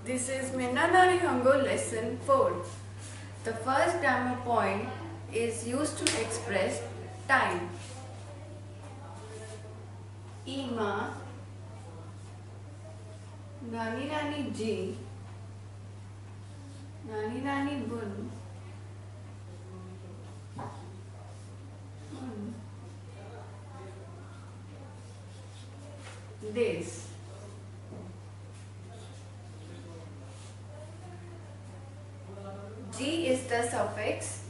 This is Minanari Hango lesson 4. The first grammar point is used to express time. Ima, Nani Nani Ji, Nani Nani Bun, Des. G is the suffix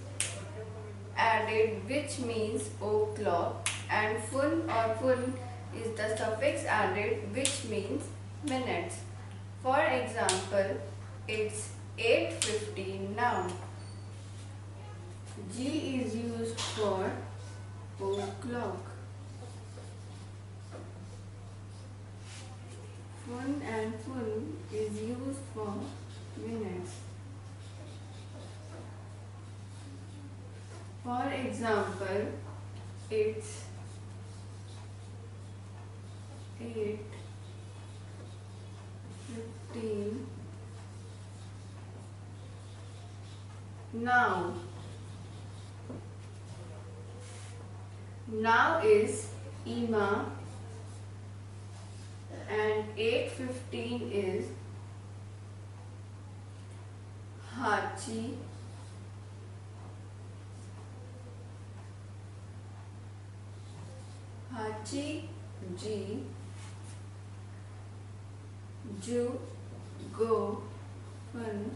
added which means o'clock, and fun or fun is the suffix added which means minutes. For example, it's 8:15 now. G is used for o'clock. Fun and fun is used for minutes. For example, it's 8:15 now. Now is Ima and 8:15 is Hachi. Hachi, Ji, Ju, Go, Fun,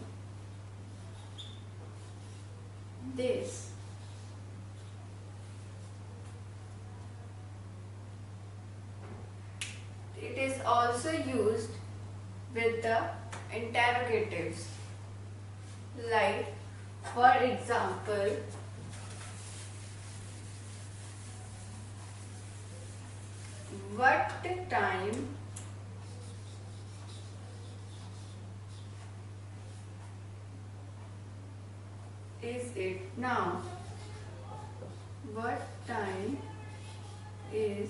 This. It is also used with the interrogatives, like for example, what time is it now? What time is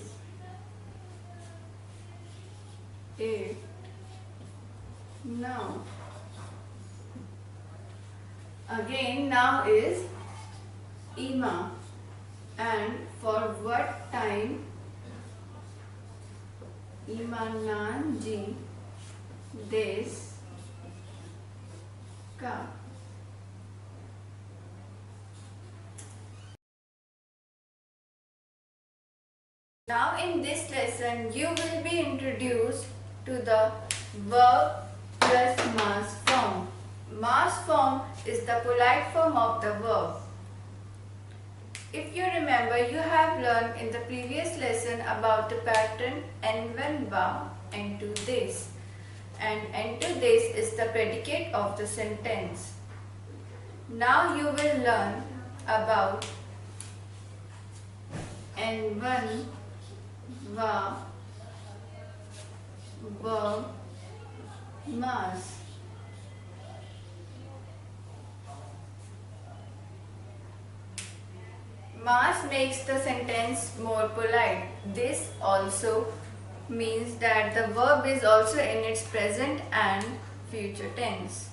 it now? Again, now is Ima, and for what time? Imananji des ka. Now in this lesson you will be introduced to the verb plus mas form. Mas form is the polite form of the verb. If you remember, you have learned in the previous lesson about the pattern en va into this, and into this is the predicate of the sentence. Now you will learn about en va verb mas. Mas makes the sentence more polite. This also means that the verb is also in its present and future tense.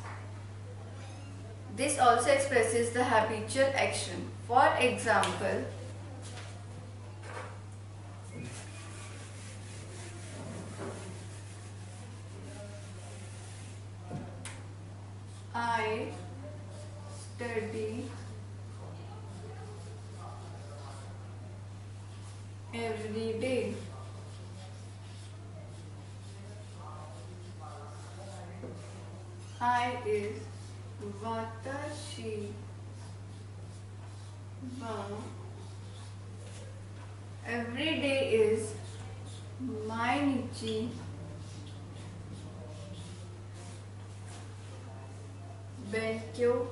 This also expresses the habitual action. For example, I study every day. I is watashi wa. Every day is mainichi benkyou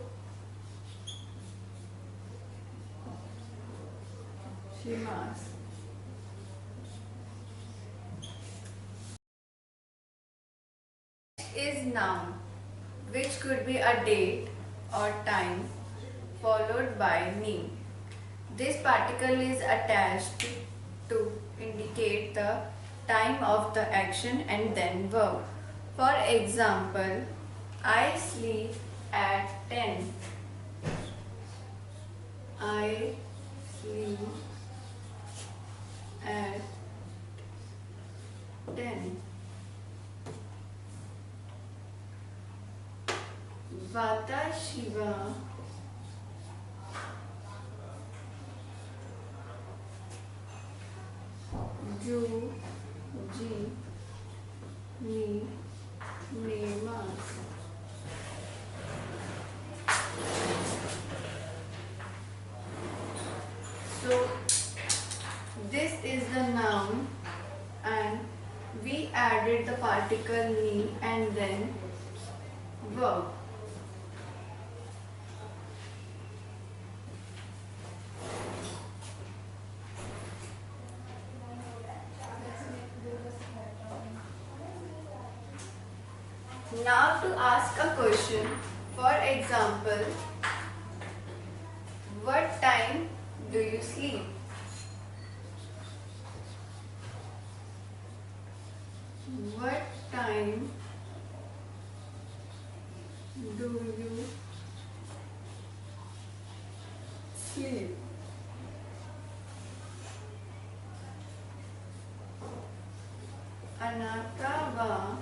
shimasu. Is noun, which could be a date or time followed by name. This particle is attached to indicate the time of the action and then verb. For example, I sleep at 10. I sleep at 10. Vatashiva ju ji ni nemas. So this is the noun and we added the particle ni and then verb. Now to ask a question, for example, what time do you sleep? What time do you sleep? Anatava,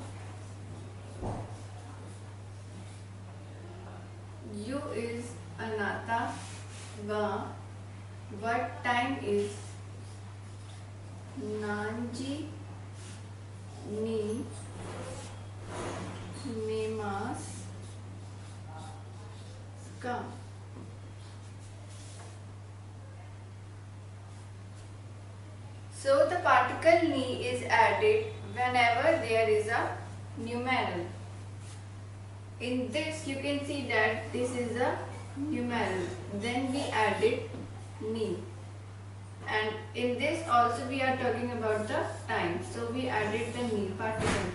you is Anata, va, what time is Nanji, ni, nemas, ska. So the particle ni is added whenever there is a numeral. In this you can see that this is a numeral. Then we added ni. And in this also we are talking about the time. So we added the ni particle.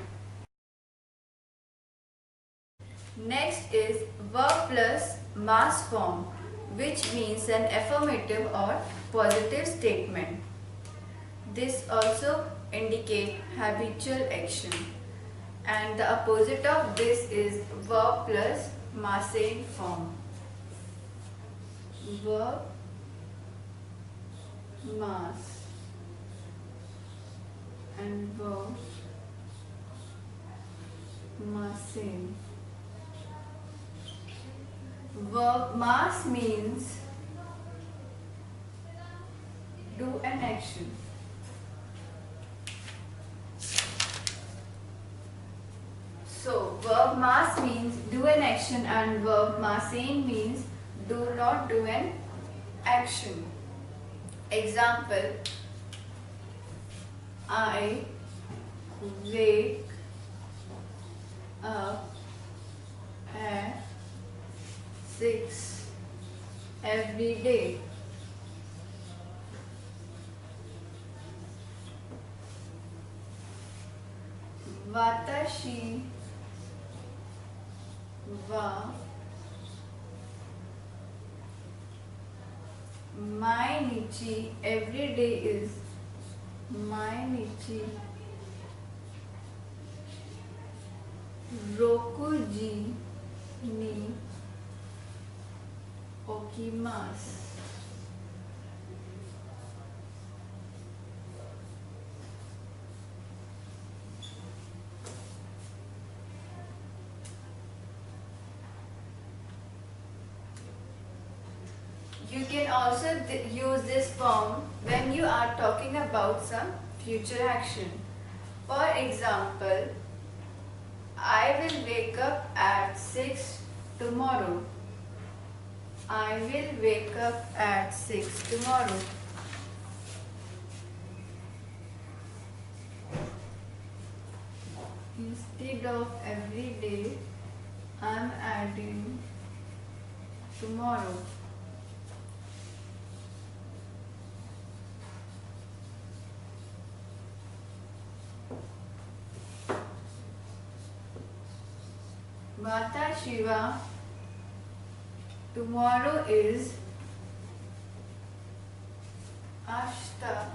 Next is verb plus mas form, which means an affirmative or positive statement. This also indicates habitual action. And the opposite of this is verb plus Masen form. Verb mas and verb Masen. Verb mas means do an action. So verb mas means do an action and verb masen means do not do an action. Example, I wake up at 6 every day. Watashi wa mainichi, every day is mainichi rokuji ni okimasu. You can also use this form when you are talking about some future action. For example, I will wake up at 6 tomorrow. I will wake up at 6 tomorrow. Instead of every day, I am adding tomorrow. Vatashiva, tomorrow is Ashta.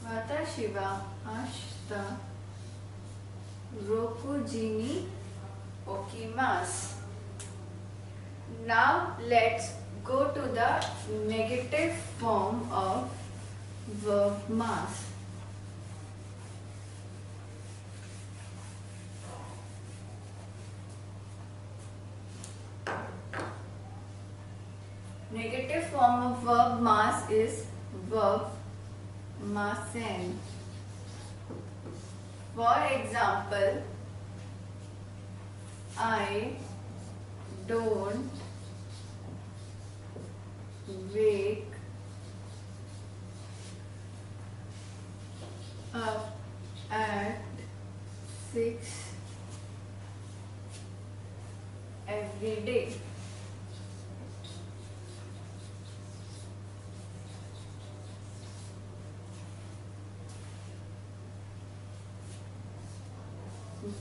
Vatashiva Ashta Rokuji ni okimasu. Now let's go to the negative form of verb mas. Negative form of verb mas is verb masen. For example, I don't wake up at 6 every day.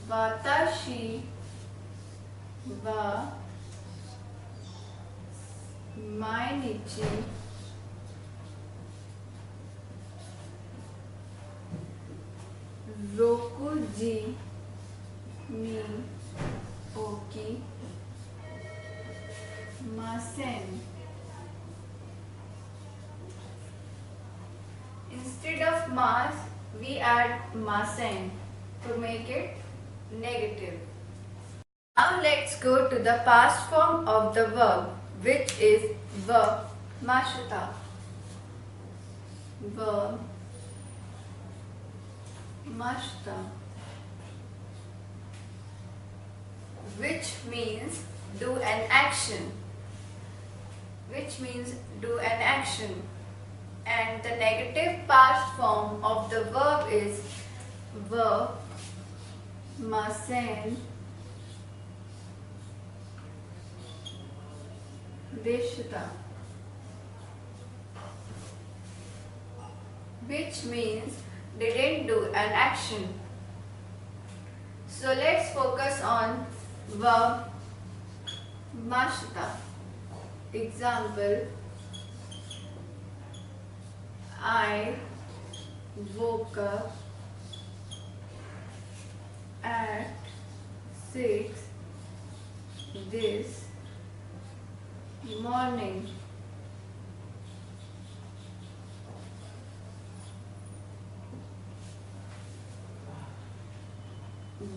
Watashi wa mainichi rokuji ni oki masen. Instead of mas, we add masen to make it negative. Now let's go to the past form of the verb, which is verb Mashita. Verb Mashita, which means do an action. And the negative past form of the verb is verb Masendeshita, which means didn't do an action. So let's focus on verb Mashita. Example, I woke up at 6 this morning.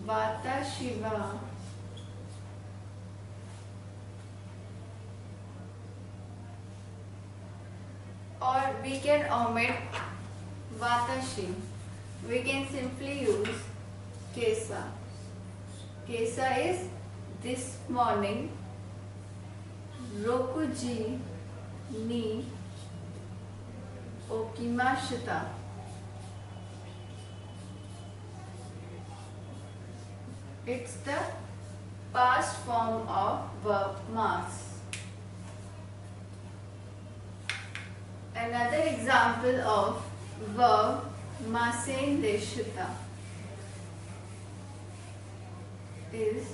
Watashi wa or we can omit watashi. We can simply use kesa. Kesa is this morning. Rokuji ni okimashita. It's the past form of verb mas. Another example of verb Masendeshita is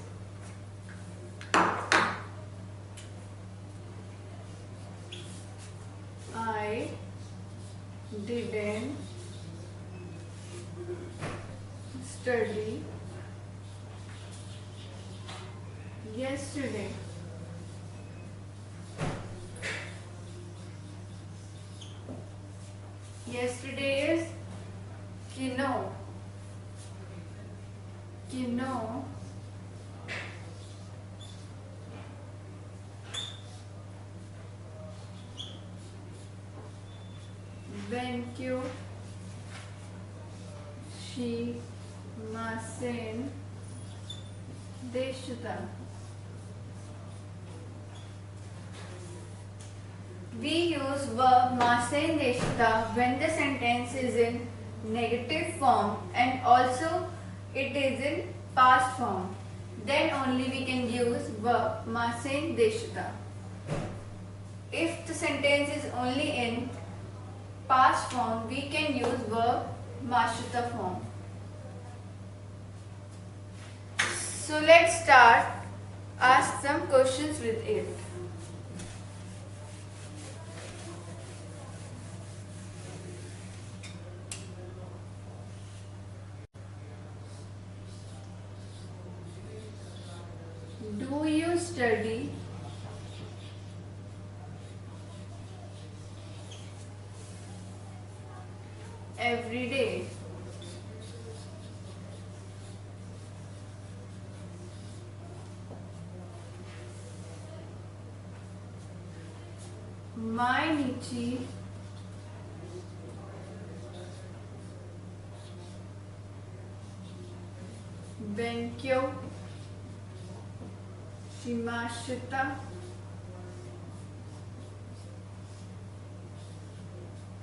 I didn't study yesterday. Yesterday is kino. Benkyo shi masen deshita. We use verb Masendeshita when the sentence is in negative form and also it is in past form. Then only we can use verb Masendeshita. If the sentence is only in past form, we can use verb Mashita form. So let's start. Ask some questions with it. Do you study every day? Mainichi Benkyou Shimashita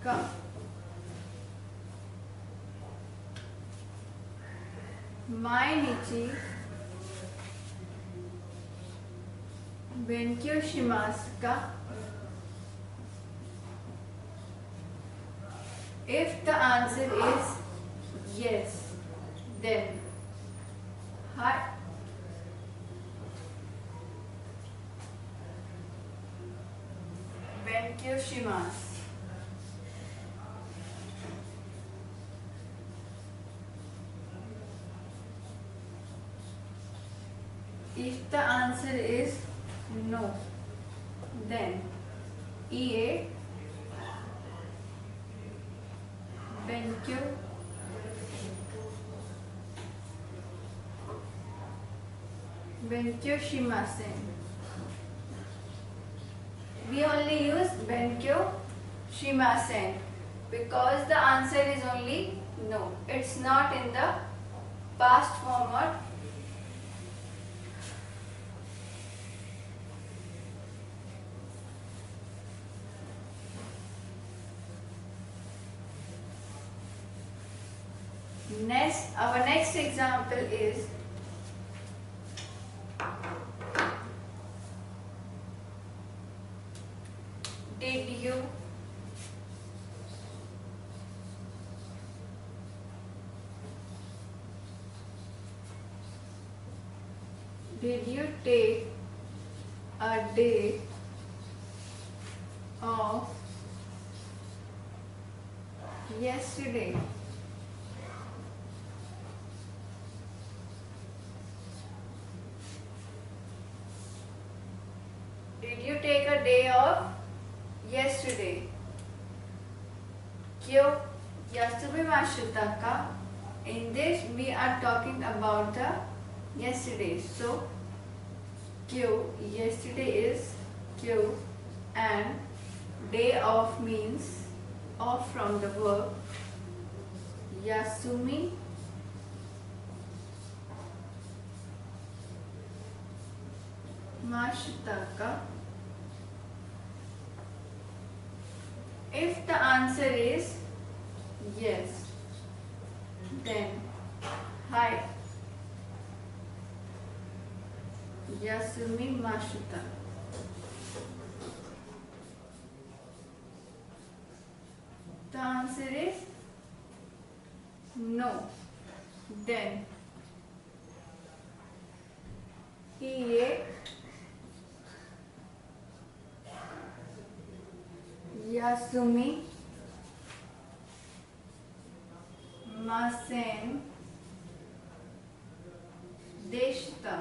ka. Mainichi Benkyou shimasu ka? If the answer is yes, then hi. Benkyou shimasu. If the answer is no, then EA Benkyou Benkyou shimasen. We only use Benkyou shimasen because the answer is only no. It's not in the past form or our next example is did you take a day off yesterday? Did you take a day off yesterday? Kyo yasubhi Mashita ka? In this we are talking about the yesterday. So kyo yesterday is kyo and day off means off from the verb yasumi Mashita ka. If the answer is yes, then hi Yasumi Mashita. The answer is no, then Ie Yasumi Masen Deshita.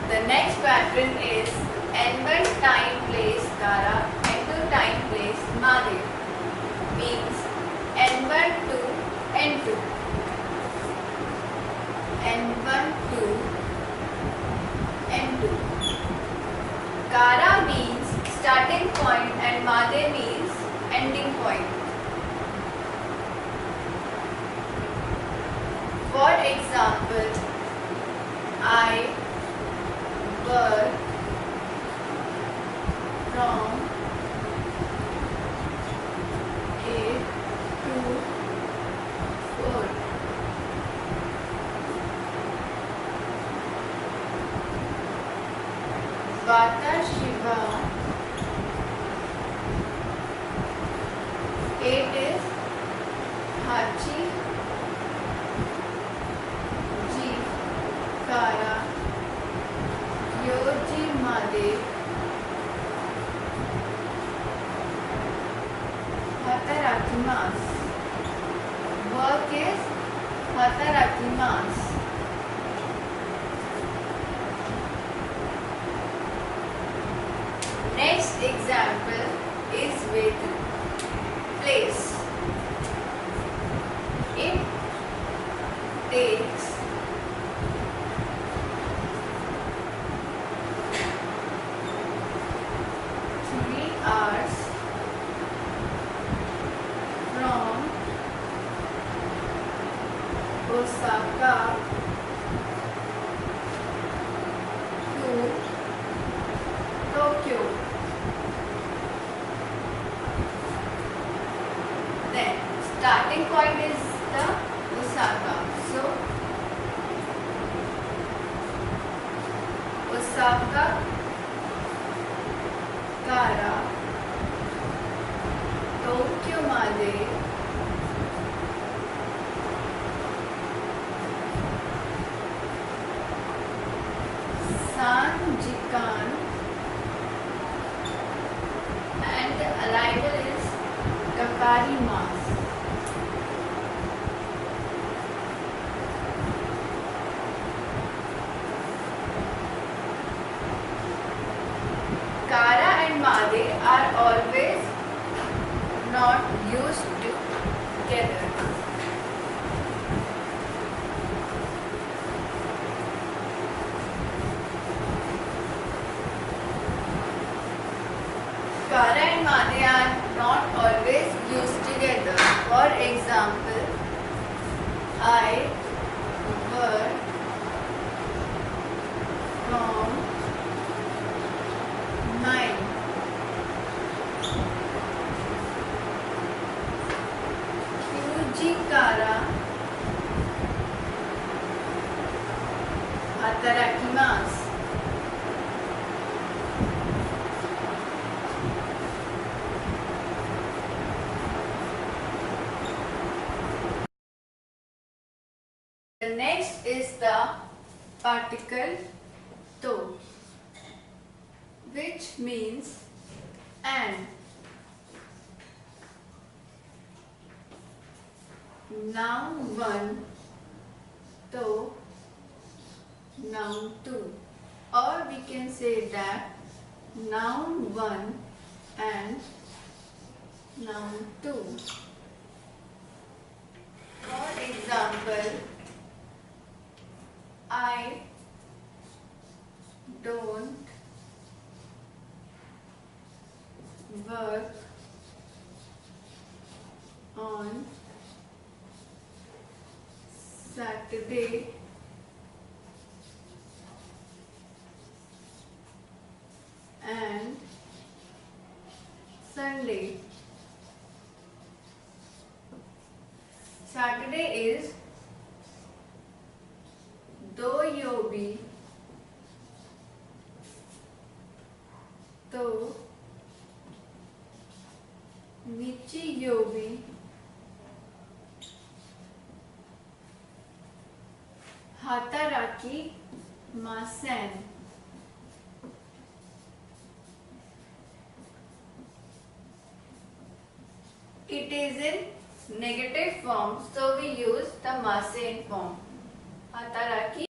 The next pattern is N1 time place Kara, N2 time place Made. Means N1 to N2. N1 to N2. Kara means starting point and Made means ending point. For example, I work from 8 to 4. Vata Shiva. 8 is Hachi Ji Kara Yoji Made Hatarakimasu. work is hatarakimasu. Next example is with place. It takes 3 hours from Osaka to Tokyo. Then starting point is the Osaka. So Osaka Kara Tokyo Made 3 時間 and the arrival is Kakarimasu. Kara and Made are always not used together. Kara and Made are not always used together. For example, I work from 9 Fuji Kara Hatarakimasu. The next is the particle to, which means and. Noun 1 to noun 2, or we can say that noun 1 and noun 2. For example, I don't work on Saturday and Sunday. Saturday is doyobi to nichiyobi hataraki masen. It is in negative form, so we use the Masen form. Hataraki.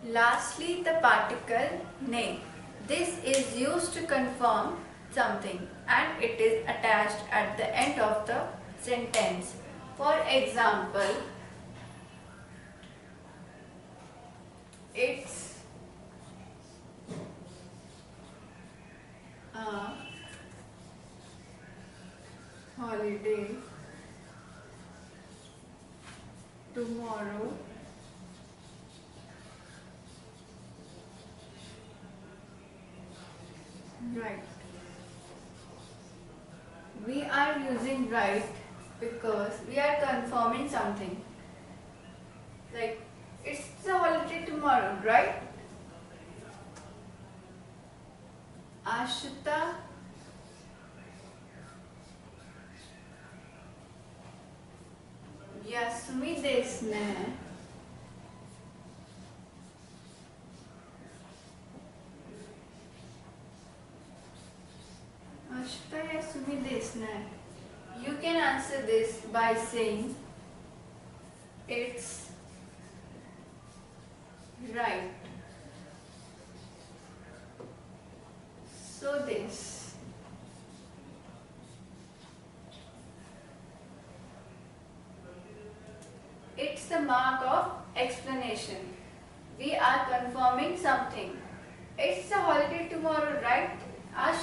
Lastly, the particle ne. This is used to confirm something and it is attached at the end of the sentence. For example, it's a holiday tomorrow. Right. We are using right because we are confirming something. Like, it's a holiday tomorrow, right? Ashita Yasumi desu ne. Ashita Yasumi desu ne. You can answer this by saying it's right. So this. It's the mark of explanation. We are confirming something. It's a holiday tomorrow, right? आज